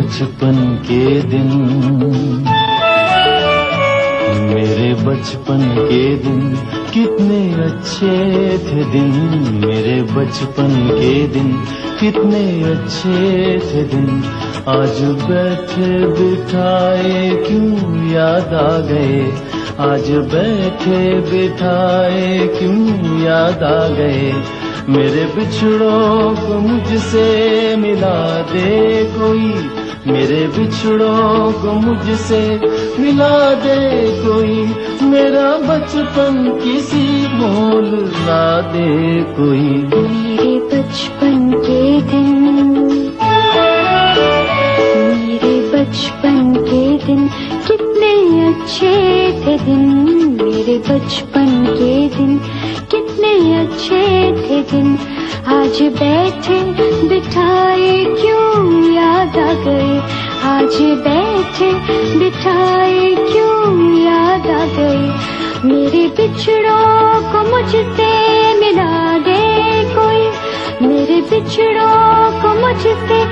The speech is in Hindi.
बचपन के दिन, मेरे बचपन के दिन कितने अच्छे थे दिन, मेरे बचपन के दिन कितने अच्छे थे दिन। आज बैठे बिठाए क्यों याद आ गए, आज बैठे बिठाए क्यों याद आ गए। मेरे बिछड़ों को मुझसे मिला दे कोई, मेरे बिछड़ों को मुझसे मिला दे कोई। मेरा बचपन किसी मोल ला दे कोई। मेरे बचपन के दिन, मेरे बचपन के दिन कितने अच्छे थे दिन, मेरे बचपन के दिन कितने अच्छे थे दिन। आज बैठे बिठाए क्यों याद आ गए, आज बैठे बिठाए क्यों याद आ गए। मेरे बिछड़ों को मुझसे मिला दे कोई, मेरे बिछड़ों को मुझसे